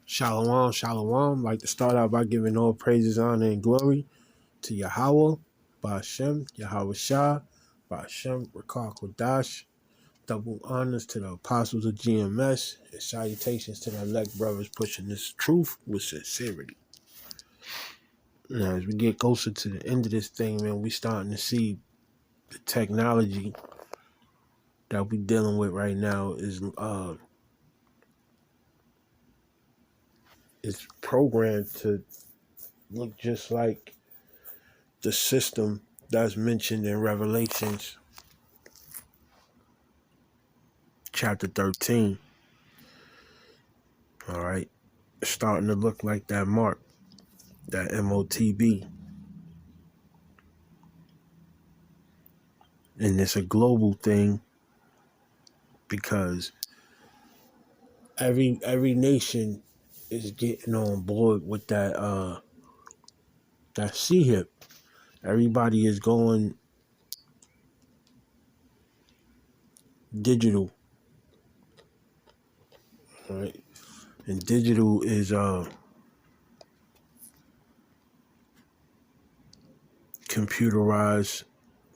Shalom, shalom. Like to start out by giving all praises, honor, and glory to Yahweh, Ba'ashem, Yahweh Shah, Ba'ashem, Rakah Kodash. Double honors to the apostles of GMS, and salutations to the elect brothers pushing this truth with sincerity. Now, as we get closer to the end of this thing, man, we starting to see the technology that we dealing with right now is programmed to look just like the system that's mentioned in Revelations chapter 13. All right. It's starting to look like that mark, that MOTB. And it's a global thing because every nation is getting on board with that CHIP. Everybody is going digital. All right. And digital is computerized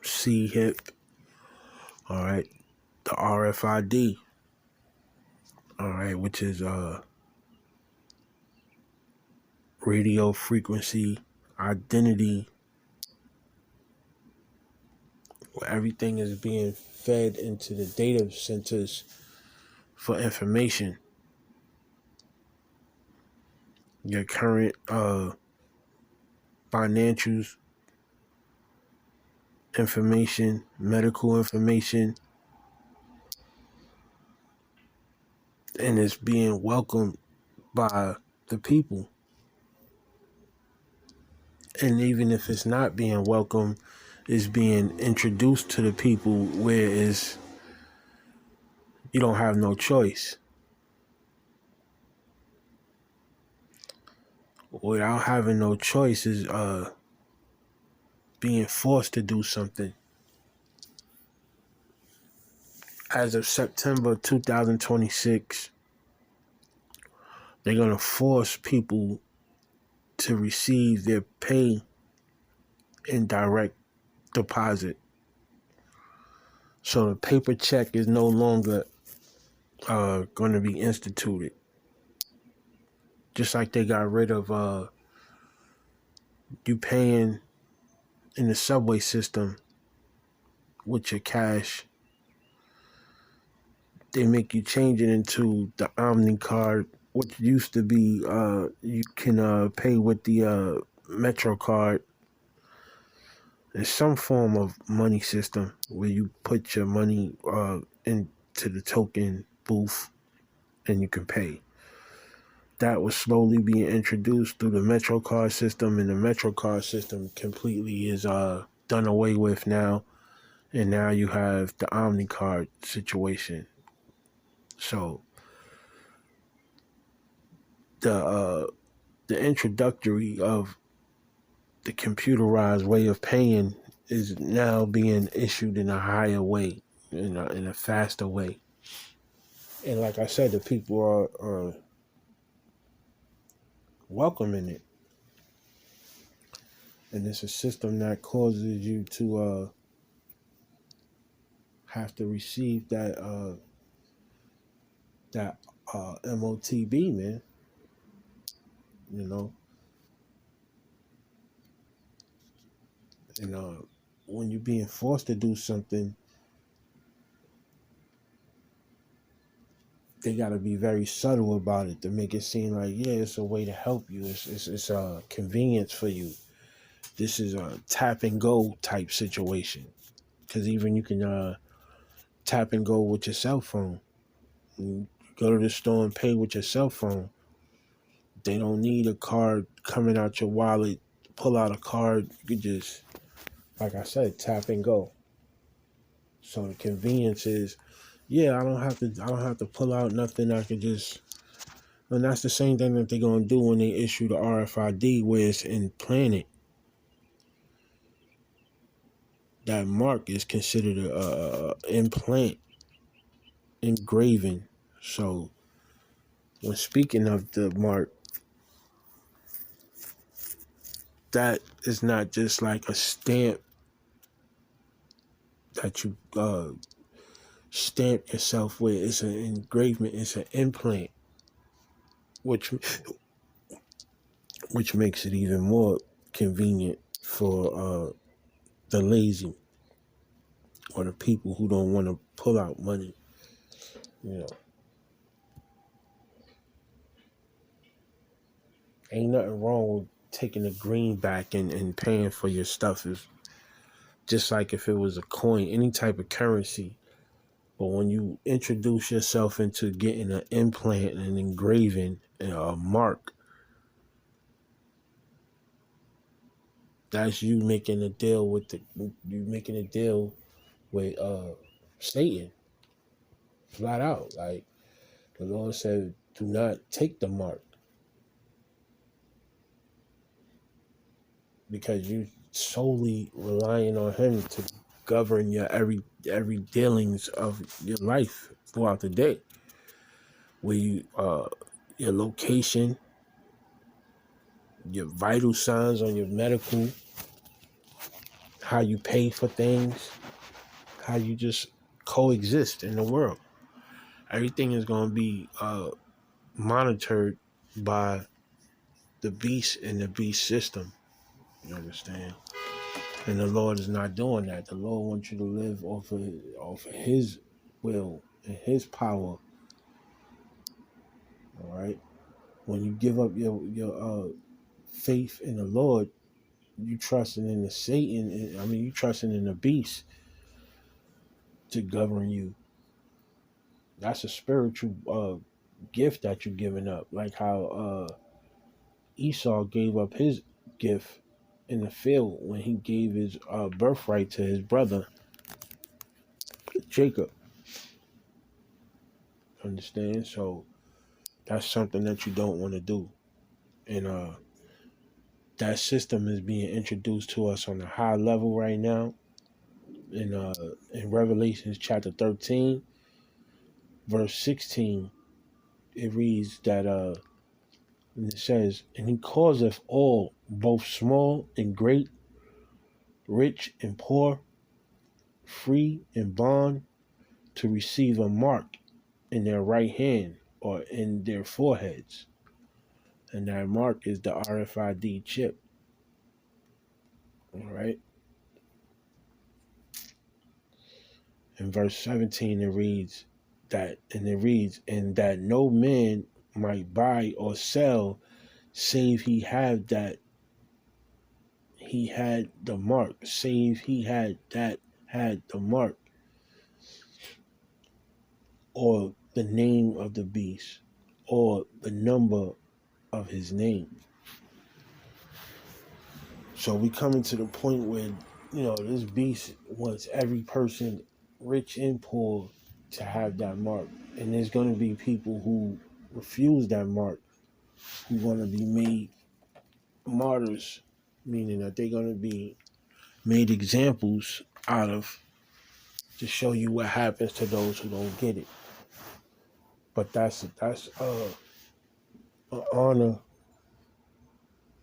CHIP. All right. The RFID. All right, which is radio frequency identity, where everything is being fed into the data centers for information. Your current financials, information, medical information, and it's being welcomed by the people. And even if it's not being welcomed, it's being introduced to the people, whereas you don't have no choice. Without having no choice is being forced to do something. As of September 2026, they're going to force people to receive their pay in direct deposit. So the paper check is no longer going to be instituted. Just like they got rid of you paying in the subway system with your cash. They make you change it into the Omni card, which used to be you can pay with the Metro card. It's some form of money system where you put your money into the token booth and you can pay. That was slowly being introduced through the Metro card system, and the Metro card system completely is done away with now. And now you have the Omni card situation. So the introductory of the computerized way of paying is now being issued in a higher way, in a faster way. And like I said, the people are welcoming it. And it's a system that causes you to have to receive that MOTB, man. You know, and when you're being forced to do something, they got to be very subtle about it to make it seem like, yeah, it's a way to help you. It's a convenience for you. This is a tap and go type situation, because even you can tap and go with your cell phone. You go to the store and pay with your cell phone. They don't need a card coming out your wallet. Pull out a card. You could just, like I said, tap and go. So the convenience is, yeah, I don't have to pull out nothing. I can just, and that's the same thing that they're gonna do when they issue the RFID, where it's implanted. That mark is considered a implant engraving. So when speaking of the mark, that is not just like a stamp that you stamp yourself with. It's an engravement. It's an implant, which makes it even more convenient for the lazy or the people who don't want to pull out money. You know, ain't nothing wrong with taking a greenback and paying for your stuff. If just like if it was a coin, any type of currency. But when you introduce yourself into getting an implant and engraving a mark, that's you making a deal with Satan, flat out. Like the Lord said, do not take the mark because you solely relying on him to govern your every dealings of your life throughout the day. Where you your location, your vital signs on your medical, how you pay for things, how you just coexist in the world. Everything is going to be monitored by the beast and the beast system. You understand? And the Lord is not doing that. The Lord wants you to live off of His will and His power. All right. When you give up your faith in the Lord, you trusting in the Satan. I mean, you trusting in the beast to govern you. That's a spiritual gift that you're giving up. Like how Esau gave up his gift in the field when he gave his birthright to his brother Jacob. Understand? So that's something that you don't want to do. And that system is being introduced to us on a high level right now. In Revelations chapter 13, verse 16, it reads that and it says, and he causeth all, both small and great, rich and poor, free and bond, to receive a mark in their right hand or in their foreheads. And that mark is the RFID chip. All right. In verse 17 it reads, and that no man might buy or sell save he had the mark, save he had the mark, or the name of the beast, or the number of his name. So we coming to the point where, this beast wants every person, rich and poor, to have that mark. And there's going to be people who refuse that mark, who want to be made martyrs, meaning that they're going to be made examples out of, to show you what happens to those who don't get it. But that's an honor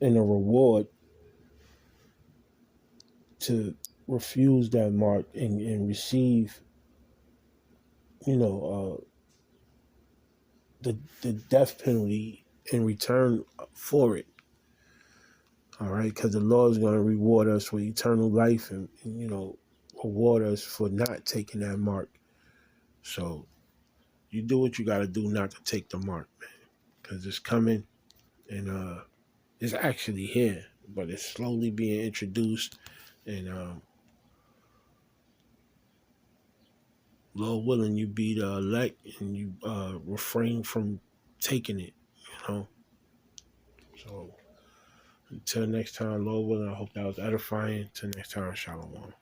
and a reward to refuse that mark and receive, the death penalty in return for it. All right, because the Lord is going to reward us with eternal life and reward us for not taking that mark. So you do what you got to do not to take the mark, man, because it's coming and it's actually here, but it's slowly being introduced. And Lord willing, you be the elect and you refrain from taking it, So until next time, Lord willing, I hope that was edifying. Till next time, Shalom.